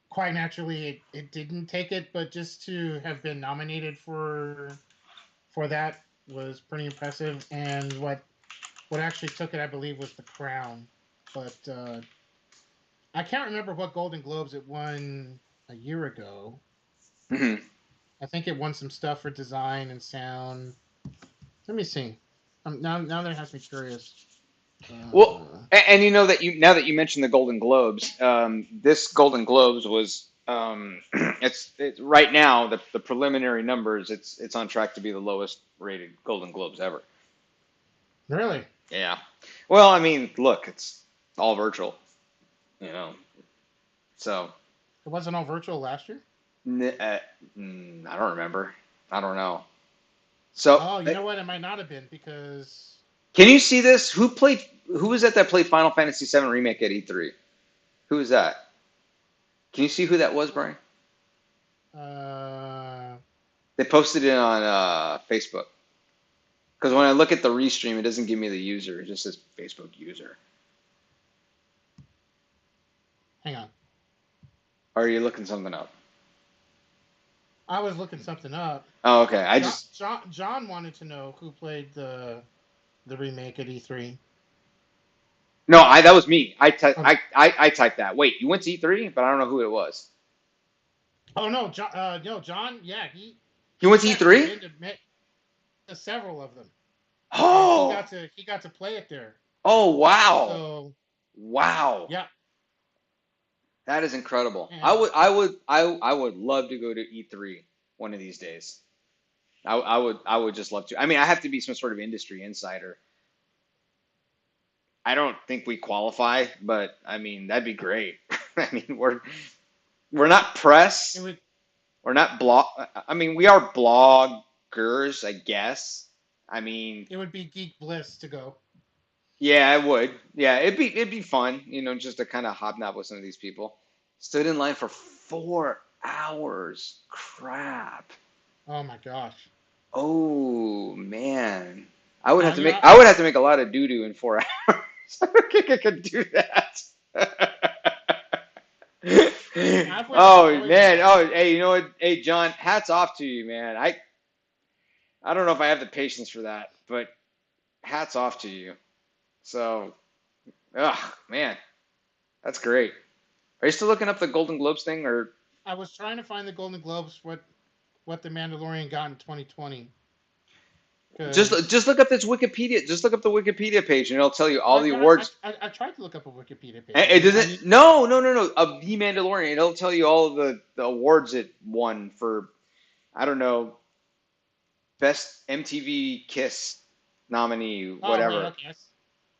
quite naturally, it didn't take it. But just to have been nominated for that was pretty impressive. And what actually took it, I believe, was The Crown. But I can't remember what Golden Globes it won a year ago. Mhm. I think it won some stuff for design and sound. Let me see. Now that has me curious. Well, Uh, and now that you mentioned the Golden Globes, this Golden Globes was it's right now the preliminary numbers. It's on track to be the lowest rated Golden Globes ever. really? Yeah. Well, I mean, look, it's all virtual, you know. So It wasn't all virtual last year. I don't remember. I don't know. So Oh, you know what? It might not have been because can you see this? Who played? Who was that played Final Fantasy VII Remake at E3? Who was that? Can you see who that was, Brian? uh, They posted it on Facebook. Because when I look at the restream, it doesn't give me the user. It just says Facebook user. hang on. Or are you looking something up? I was looking something up. Oh, okay. John wanted to know who played the remake at E3. No, that was me. Um, I typed that. Wait, you went to E3, but I don't know who it was. oh no, John. No, John. Yeah, You went to he's actually E3? been to several of them, and Oh, he got to play it there. oh, wow, So wow. yeah, That is incredible. and I would love to go to E3 one of these days. I would just love to. I mean, I have to be some sort of industry insider. I don't think we qualify, but I mean, that'd be great. I mean, we're not it press. would We're not blog. I mean, we are bloggers, I guess. I mean, it would be geek bliss to go. yeah, I would. Yeah, it'd be fun, just to kind of hobnob with some of these people. Stood in line for 4 hours. Crap. Oh my gosh. Oh man. Yeah, I would have to make a lot of doo doo in 4 hours. I don't think I could do that. I've went to Oh BOYEGA. man. Oh, hey, you know what? Hey, John, hats off to you, man. I don't know if I have the patience for that, but hats off to you. So, man, that's great. Are you still looking up the Golden Globes thing, or I was trying to find the Golden Globes what the Mandalorian got in 2020 just because look up this Wikipedia? Just look up the Wikipedia page, and it'll tell you all the awards. I tried to look up a Wikipedia page. It I doesn't. need No, no, no, no. Of the Mandalorian, it'll tell you all of the awards it won for. I don't know, best MTV Kiss nominee, Oh wait, whatever. okay.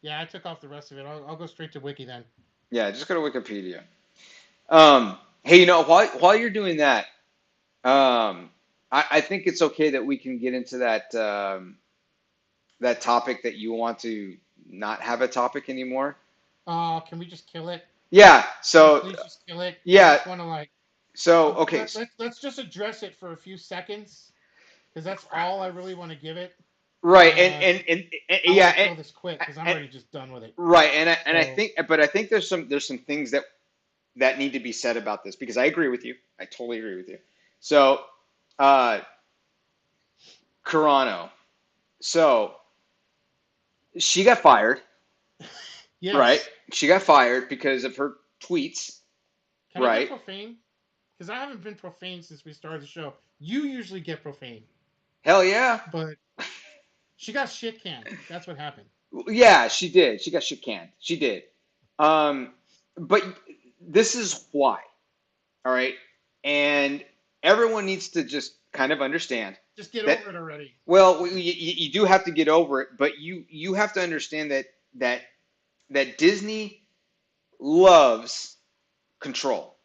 Yeah, I took off the rest of it. I'll go straight to Wiki then. Yeah, just go to Wikipedia. Hey, while you're doing that, I think it's okay that we can get into that topic that you want to not have a topic anymore. Oh, can we just kill it? Yeah. Can we So please just kill it? I yeah. just want to like So okay. let's just address it for a few seconds because that's all I really want to give it. Right. Uh, And I yeah. want to kill this quick because I'm And already just done with it. right. And I So think, but I think there's some things that need to be said about this because I agree with you. I totally agree with you. So, uh, Carano. So she got fired, right? yes, She got fired because of her tweets, can I get right? profane? Because I haven't been profane since we started the show. You usually get profane, Hell yeah. but she got shit canned. That's what happened. Yeah, she did. She got shit canned. She did. Um, but this is why, all right? And everyone needs to just kind of understand Just get that, over it already. well, you do have to get over it, but you have to understand that that Disney loves control.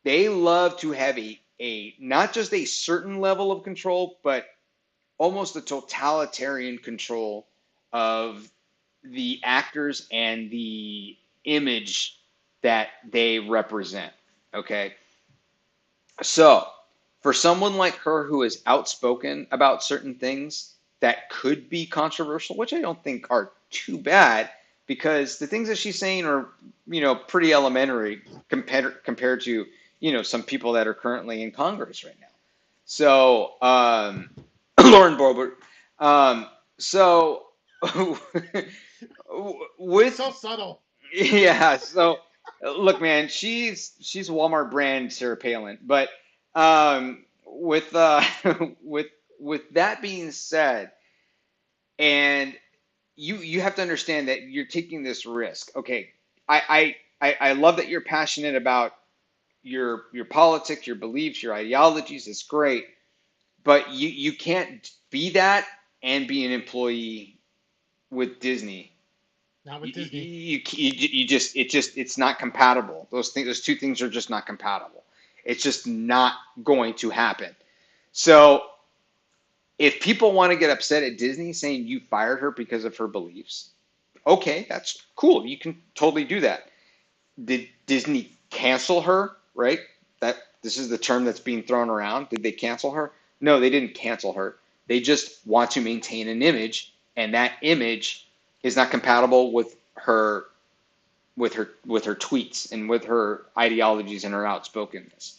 They love to have a not just a certain level of control, but almost a totalitarian control of the actors and the image that they represent. Okay. So, for someone like her who is outspoken about certain things that could be controversial, which I don't think are too bad, because the things that she's saying are, pretty elementary compared to, some people that are currently in Congress right now. So, Lauren Boebert. So, with So subtle. yeah, so look, man, she's Walmart brand Sarah Palin, but with with that being said, and you have to understand that you're taking this risk. Okay, I love that you're passionate about your politics, your beliefs, your ideologies. It's great, but you can't be that and be an employee with Disney Not with Disney. It's not compatible. Those two things are just not compatible. It's just not going to happen. So if people want to get upset at Disney saying you fired her because of her beliefs, okay, that's cool. You can totally do that. Did Disney cancel her? Right? That this is the term that's being thrown around. Did they cancel her? No, they didn't cancel her. They just want to maintain an image, and that image is not compatible with her tweets and with her ideologies and her outspokenness.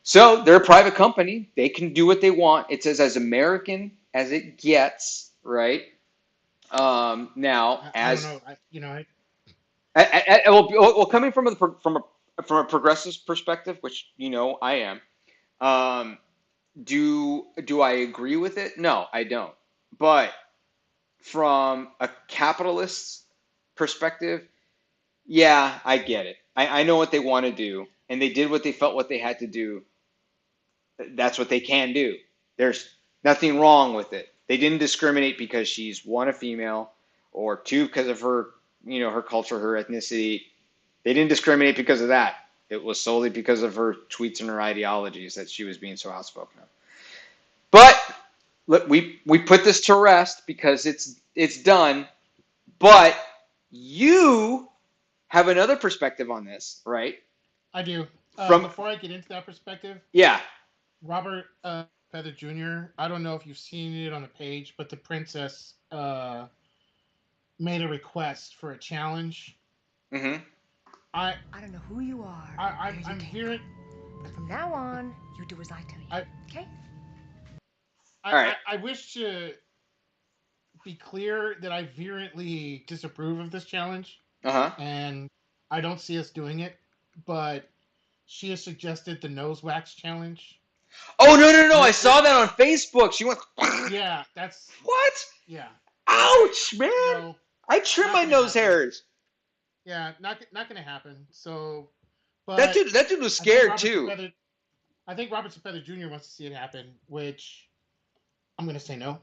So they're a private company. They can do what they want. It says as American as it gets, right? Now, I don't as know. well, coming from a progressive perspective, which I am, um, do I agree with it? No, I don't. But from a capitalist perspective, yeah, I get it. I know what they want to do, and they did what they felt what they had to do. That's what they can do. There's nothing wrong with it. They didn't discriminate because she's one, a female, or two, because of her culture, her ethnicity. They didn't discriminate because of that. It was solely because of her tweets and her ideologies that she was being so outspoken of. But look, we put this to rest because it's done. But you have another perspective on this, right? I do. From Before I get into that perspective, Yeah. Robert Feather Jr. I don't know if you've seen it on the page, but the princess made a request for a challenge. Mm-hmm. I don't know who you are. I'm hearing. But from now on, you do as I tell you. Okay? All right. I wish to be clear that I virulently disapprove of this challenge, Uh-huh. and I don't see us doing it. But she has suggested the nose wax challenge. Oh, no! I saw that on Facebook. She went. Yeah, that's What? yeah. Ouch, man! No, I trim not my gonna nose happen. hairs. Yeah, not gonna happen. So, but That dude was I think scared too. I think Robert Feather Jr. wants to see it happen, which I'm gonna say no.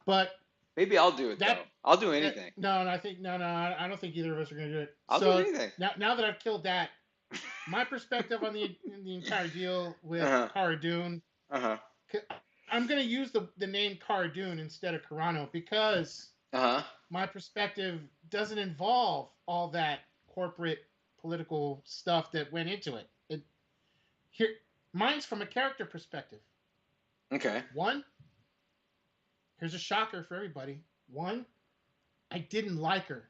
But Maybe I'll do it that, though. I'll do anything. no, I think no, I don't think either of us are gonna do it. I'll do anything. Now that I've killed that, my perspective on the entire deal with Cara Dune, I'm gonna use the name Cara Dune instead of Carano because my perspective doesn't involve all that corporate political stuff that went into it. Here, mine's from a character perspective. Okay. One, here's a shocker for everybody. One, I didn't like her.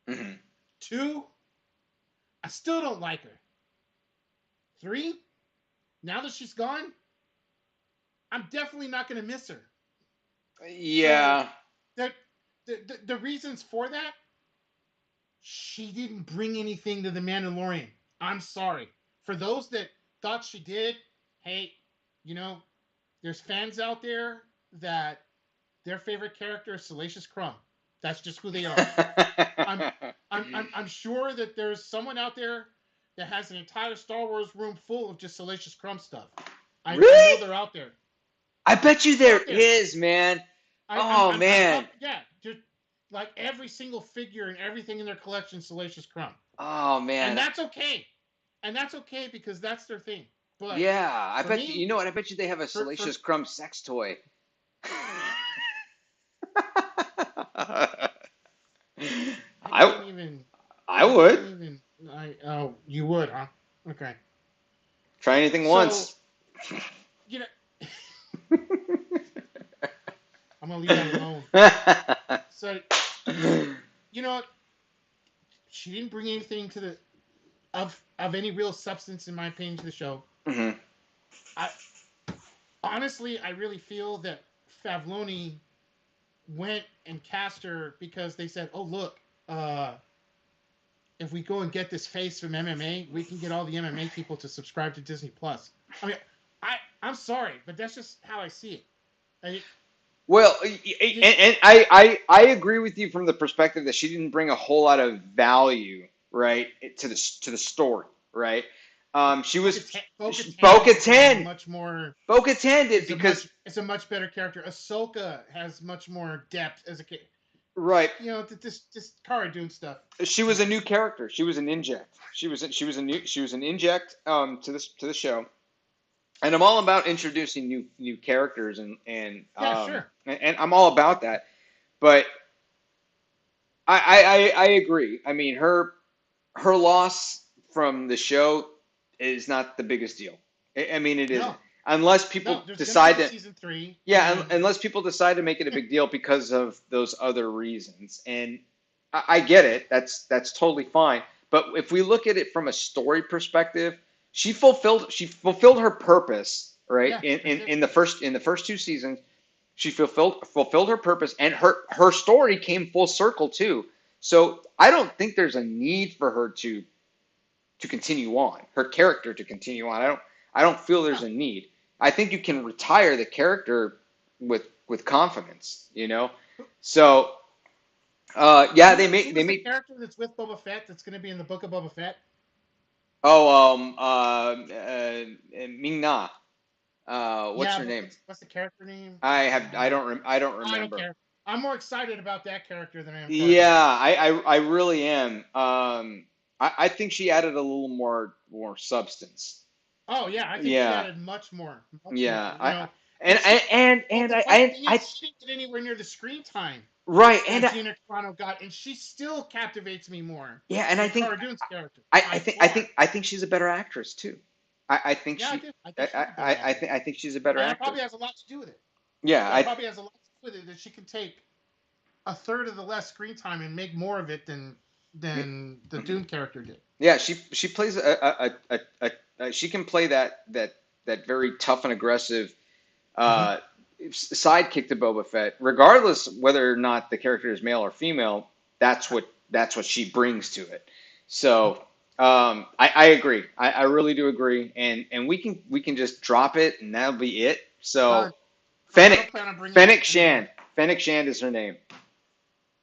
Mm-hmm. Two, I still don't like her. Three, now that she's gone, I'm definitely not going to miss her. Yeah. So, the reasons for that, she didn't bring anything to the Mandalorian. I'm sorry. For those that thought she did, hey, there's fans out there that their favorite character is Salacious Crumb. That's just who they are. I'm sure that there's someone out there that has an entire Star Wars room full of just Salacious Crumb stuff. I know they're out there. I bet you there is, man. Man. Yeah, just like every single figure and everything in their collection, Salacious Crumb. Oh man. And that's okay. Because that's their thing. But yeah, I bet me, you know what? I bet you they have a Salacious Crumb sex toy. I would. Oh, you would, huh? Okay. Try anything once. I'm gonna leave that alone. So, she didn't bring anything to the of any real substance, in my opinion, to the show. Mm-hmm. Honestly, I really feel that Favloni went and cast her because they said, "Oh, look, if we go and get this face from MMA, we can get all the MMA people to subscribe to Disney Plus." I mean, I'm sorry, but that's just how I see it. Well, and I agree with you from the perspective that she didn't bring a whole lot of value, right, to the story, right? She was Bo-Katan. Much more. Bo-Katan did because it's a much better character. Ahsoka has much more depth as a kid. Right. This Cara doing stuff. She was a new character. She was an inject. She was an inject to the show. And I'm all about introducing new characters Yeah, sure. and I'm all about that. But I agree. I mean, her loss from the show is not the biggest deal. I mean, it isn't. No, Unless no. people There's gonna be decide a to, season 3, yeah, and unless people decide to make it a big deal because of those other reasons. And I get it. That's totally fine. But if we look at it from a story perspective, she fulfilled her purpose, right? yeah, that's it. In the first two seasons, she fulfilled her purpose, and her story came full circle too. So I don't think there's a need for her to continue on, her character to continue on. I don't feel there's No, a need. I think you can retire the character with confidence, you know. So yeah, who they was the made character that's with Boba Fett that's gonna be in the book of Boba Fett? Ming Na. What's Yeah, her but name? what's the character name? I don't I don't remember. care. I'm more excited about that character than I am Cara Yeah, Dune. I really am. I think she added a little more substance. Oh yeah, I think she Yeah, added much more, much more. yeah. And And she, and the funny thing is, she didn't get anywhere near the screen time right, that Gina Carano got, and she still captivates me more yeah, and I than think Cara Dune's character I, I by think I far. think I think she's a better actress too. I think Yeah, I she do. I think she's a better actress, I think she's a better and that probably actress. has a lot to do with it. Yeah, Yeah, it probably has a lot to do with it that she can take a third of the less screen time and make more of it than the Dune character did. yeah. She plays she can play that very tough and aggressive Hmm. uh, sidekick to Boba Fett, regardless whether or not the character is male or female. That's what she brings to it. So I agree. I really do agree, and we can just drop it, and that'll be it. Done. So I don't Fennec plan on bringing it up Fennec anymore. Shand Fennec Shand is her name.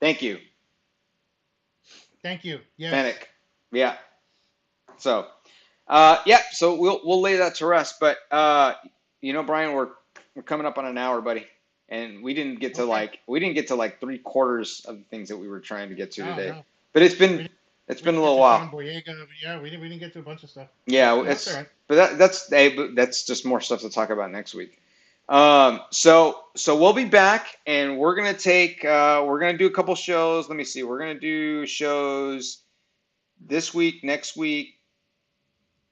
Thank you, Thank you. Yes. Fennec. Yeah. So yeah. So we'll lay that to rest. But Brian, we're coming up on an hour, buddy, and Okay. we didn't get to like three-quarters of the things that we were trying to get to No, today. no. But We didn't, it's we been a didn't get little to while. John Boyega. But yeah, we didn't get to a bunch of stuff. But Yeah, no, that's all it's right. but that's just more stuff to talk about next week. So we'll be back, and we're gonna do a couple shows. Let me see. We're gonna do shows this week, next week,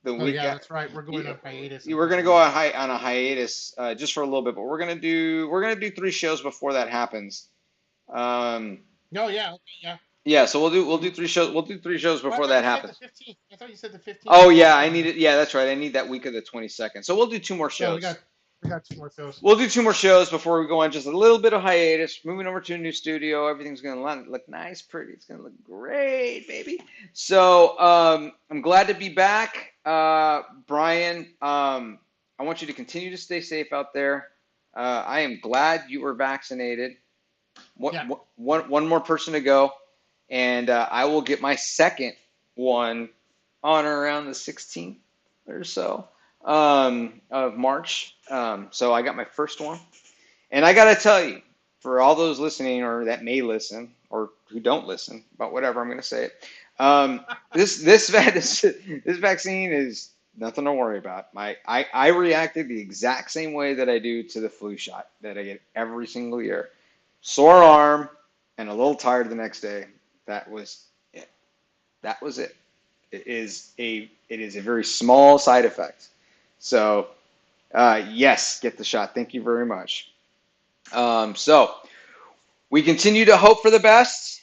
the Oh week. yeah, that's right. We're going on hiatus in a We're gonna couple go weeks. on a hiatus just for a little bit, but we're gonna do three shows before that happens. Um, No, yeah, okay, yeah. yeah, so we'll Um, do three shows. We'll do three shows well, I before thought that you said the happens. 15th. I thought you said the 15th Oh was yeah, the I thing. need it. Yeah, that's right. I need that week of the 22nd. So we'll do two more No, shows. we got 2 more shows. We'll do two more shows before we go on just a little bit of hiatus. Moving over to a new studio. Everything's gonna look nice, pretty. It's gonna look great, baby. So I'm glad to be back, Brian. I want you to continue to stay safe out there. I am glad you were vaccinated. Yeah. One more person to go, and I will get my second one on or around the 16th or so of March. So I got my first one, and I got to tell you, for all those listening or that may listen or who don't listen, but whatever, I'm going to say it. This vaccine is nothing to worry about. I reacted the exact same way that I do to the flu shot that I get every single year. Sore arm and a little tired the next day. That was it. That was it. It is a very small side effect. So yes, get the shot. Thank you very much. So we continue to hope for the best,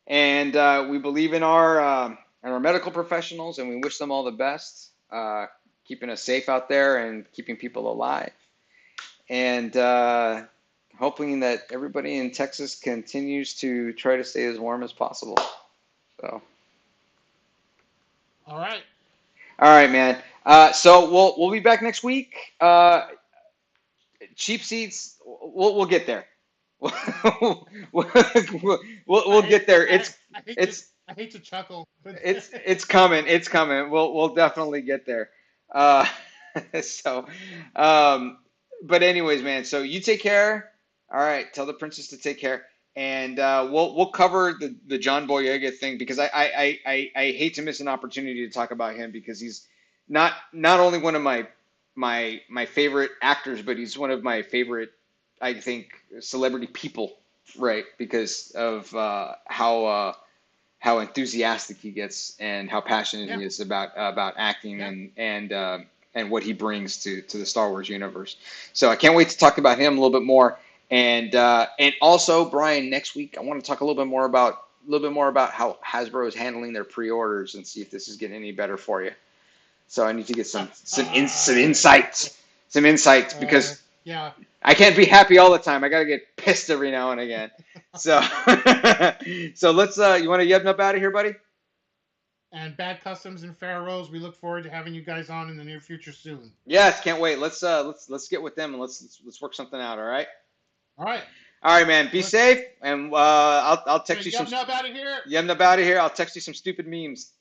and we believe in our medical professionals, and we wish them all the best, keeping us safe out there and keeping people alive, and hoping that everybody in Texas continues to try to stay as warm as possible. So, All right. all right, man. So we'll be back next week. Cheap seats. We'll get there. We'll I get there. I hate to It's I hate to chuckle, but it's coming. It's coming. We'll definitely get there. Uh, so, um, but anyways, man. So you take care. All right. Tell the princess to take care. and we'll cover the John Boyega thing because I hate to miss an opportunity to talk about him because he's not only one of my favorite actors, but he's one of my favorite, I think, celebrity people, right? Because of how enthusiastic he gets and how passionate Yeah. he is about acting Yeah. and what he brings to the Star Wars universe. So I can't wait to talk about him a little bit more. And also, Brian, next week I want to talk a little bit more about how Hasbro is handling their pre-orders and see if this is getting any better for you. So I need to get some insights because Yeah. I can't be happy all the time. I gotta get pissed every now and again. So so let's you want to yub up out of here, buddy? And Bad Customs and Pharaohs, we look forward to having you guys on in the near future soon. Yes, can't wait. Let's get with them and let's work something out. All right. All right. All right, man. Be safe, and I'll text you some. Yub Nub out of here. Yub up out of here. I'll text you some stupid memes.